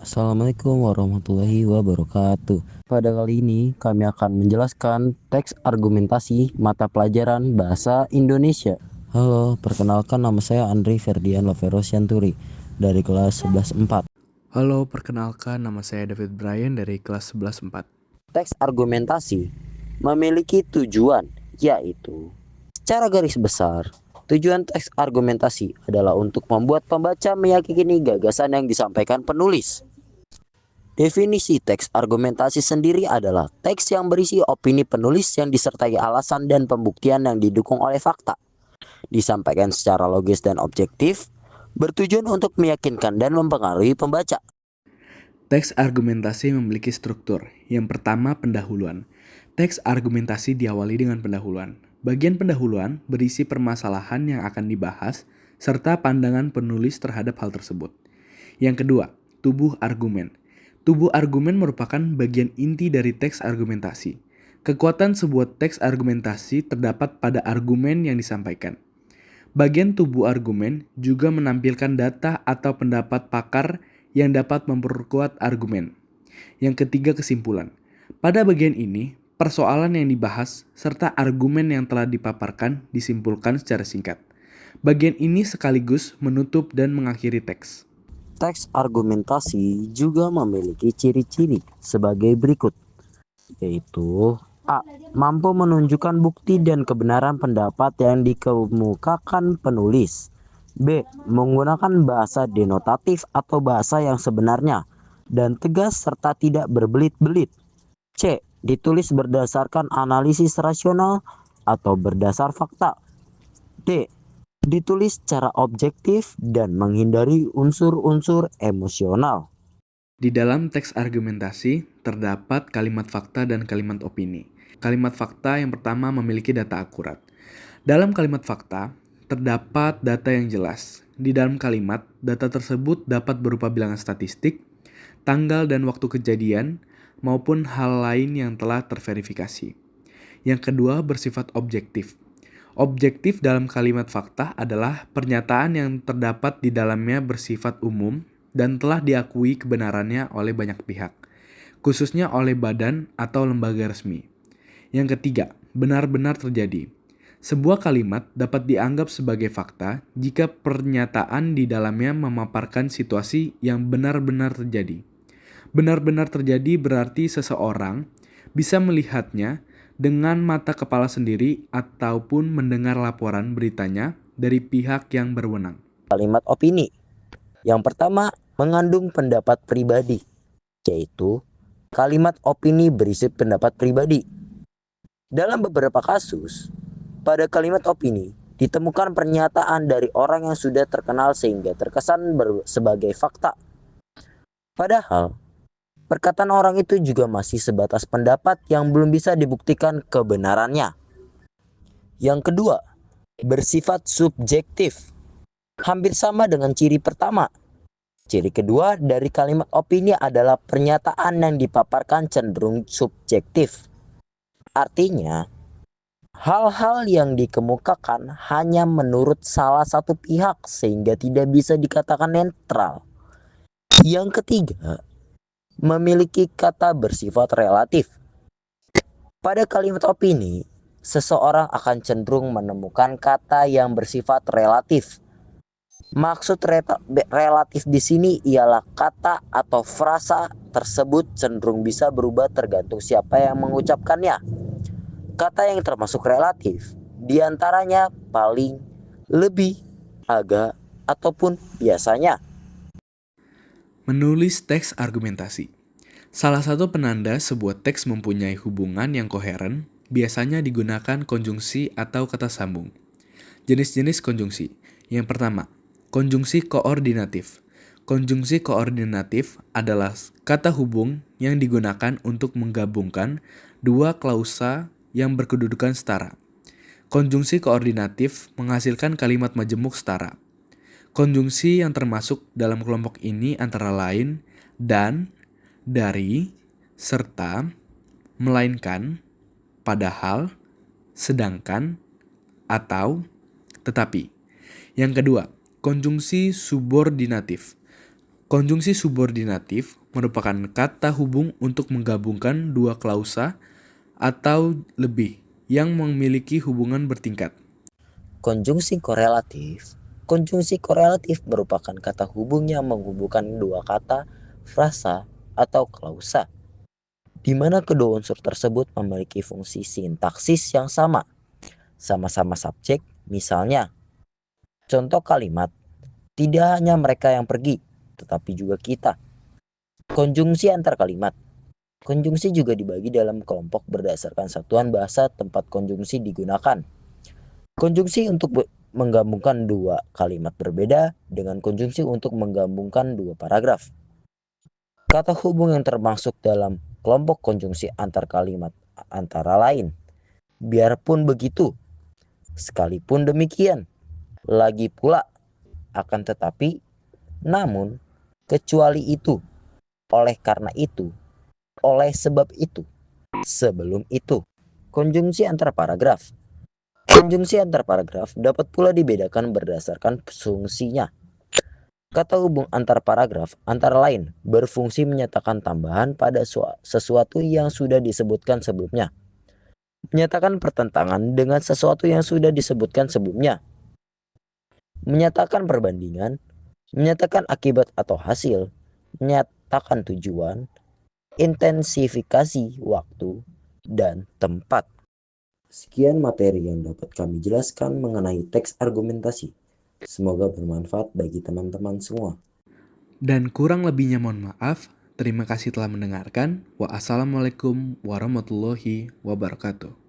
Assalamualaikum warahmatullahi wabarakatuh. Pada kali ini kami akan menjelaskan teks argumentasi mata pelajaran Bahasa Indonesia. Halo, perkenalkan nama saya Andri Ferdian Lovero Sianturi dari kelas 11-4. Halo, perkenalkan nama saya David Brian dari kelas 11-4. Teks argumentasi memiliki tujuan, yaitu secara garis besar tujuan teks argumentasi adalah untuk membuat pembaca meyakini gagasan yang disampaikan penulis. Definisi teks argumentasi sendiri adalah teks yang berisi opini penulis yang disertai alasan dan pembuktian yang didukung oleh fakta, disampaikan secara logis dan objektif, bertujuan untuk meyakinkan dan mempengaruhi pembaca. Teks argumentasi memiliki struktur. Yang pertama, pendahuluan. Teks argumentasi diawali dengan pendahuluan. Bagian pendahuluan berisi permasalahan yang akan dibahas serta pandangan penulis terhadap hal tersebut. Yang kedua, tubuh argumen. Tubuh argumen merupakan bagian inti dari teks argumentasi. Kekuatan sebuah teks argumentasi terdapat pada argumen yang disampaikan. Bagian tubuh argumen juga menampilkan data atau pendapat pakar yang dapat memperkuat argumen. Yang ketiga, kesimpulan. Pada bagian ini, persoalan yang dibahas serta argumen yang telah dipaparkan disimpulkan secara singkat. Bagian ini sekaligus menutup dan mengakhiri teks. Teks argumentasi juga memiliki ciri-ciri sebagai berikut, yaitu A. Mampu menunjukkan bukti dan kebenaran pendapat yang dikemukakan penulis. B. Menggunakan bahasa denotatif atau bahasa yang sebenarnya dan tegas serta tidak berbelit-belit. C. Ditulis berdasarkan analisis rasional atau berdasar fakta. D. Ditulis secara objektif dan menghindari unsur-unsur emosional. Di dalam teks argumentasi terdapat kalimat fakta dan kalimat opini. Kalimat fakta yang pertama memiliki data akurat. Dalam kalimat fakta terdapat data yang jelas. Di dalam kalimat, data tersebut dapat berupa bilangan statistik, tanggal dan waktu kejadian, maupun hal lain yang telah terverifikasi. Yang kedua, bersifat objektif. Objektif dalam kalimat fakta adalah pernyataan yang terdapat di dalamnya bersifat umum dan telah diakui kebenarannya oleh banyak pihak, khususnya oleh badan atau lembaga resmi. Yang ketiga, benar-benar terjadi. Sebuah kalimat dapat dianggap sebagai fakta jika pernyataan di dalamnya memaparkan situasi yang benar-benar terjadi. Benar-benar terjadi berarti seseorang bisa melihatnya dengan mata kepala sendiri ataupun mendengar laporan beritanya dari pihak yang berwenang. Kalimat opini. Yang pertama, mengandung pendapat pribadi, yaitu kalimat opini berisi pendapat pribadi. Dalam beberapa kasus, pada kalimat opini ditemukan pernyataan dari orang yang sudah terkenal sehingga terkesan sebagai fakta. Padahal, perkataan orang itu juga masih sebatas pendapat yang belum bisa dibuktikan kebenarannya. Yang kedua, bersifat subjektif. Hampir sama dengan ciri pertama. Ciri kedua dari kalimat opini adalah pernyataan yang dipaparkan cenderung subjektif. Artinya, hal-hal yang dikemukakan hanya menurut salah satu pihak sehingga tidak bisa dikatakan netral. Yang ketiga, memiliki kata bersifat relatif. Pada kalimat opini, seseorang akan cenderung menemukan kata yang bersifat relatif. Maksud relatif di sini ialah kata atau frasa tersebut cenderung bisa berubah tergantung siapa yang mengucapkannya. Kata yang termasuk relatif diantaranya paling, lebih, agak, ataupun biasanya. Menulis teks argumentasi. Salah satu penanda sebuah teks mempunyai hubungan yang koheren biasanya digunakan konjungsi atau kata sambung. Jenis-jenis konjungsi. Yang pertama, konjungsi koordinatif. Konjungsi koordinatif adalah kata hubung yang digunakan untuk menggabungkan dua klausa yang berkedudukan setara. Konjungsi koordinatif menghasilkan kalimat majemuk setara. Konjungsi yang termasuk dalam kelompok ini antara lain dan, dari, serta, melainkan, padahal, sedangkan, atau, tetapi. Yang kedua, konjungsi subordinatif. Konjungsi subordinatif merupakan kata hubung untuk menggabungkan dua klausa atau lebih yang memiliki hubungan bertingkat. Konjungsi korelatif. Konjungsi korelatif merupakan kata hubung yang menghubungkan dua kata, frasa, atau klausa, di mana kedua unsur tersebut memiliki fungsi sintaksis yang sama-sama subjek. Misalnya, contoh kalimat, tidak hanya mereka yang pergi, tetapi juga kita. Konjungsi antar kalimat. Konjungsi juga dibagi dalam kelompok berdasarkan satuan bahasa tempat konjungsi digunakan. Konjungsi untuk menggabungkan dua kalimat berbeda dengan konjungsi untuk menggabungkan dua paragraf. Kata hubung yang termasuk dalam kelompok konjungsi antar kalimat antara lain. Biarpun begitu, sekalipun demikian, lagi pula, akan tetapi, namun, kecuali itu, oleh karena itu, oleh sebab itu, sebelum itu. Konjungsi antar paragraf. Konjungsi antar paragraf dapat pula dibedakan berdasarkan fungsinya. Kata hubung antar paragraf antara lain berfungsi menyatakan tambahan pada sesuatu yang sudah disebutkan sebelumnya, menyatakan pertentangan dengan sesuatu yang sudah disebutkan sebelumnya, menyatakan perbandingan, menyatakan akibat atau hasil, menyatakan tujuan, intensifikasi waktu, dan tempat. Sekian materi yang dapat kami jelaskan mengenai teks argumentasi. Semoga bermanfaat bagi teman-teman semua. Dan kurang lebihnya mohon maaf. Terima kasih telah mendengarkan. Wassalamualaikum warahmatullahi wabarakatuh.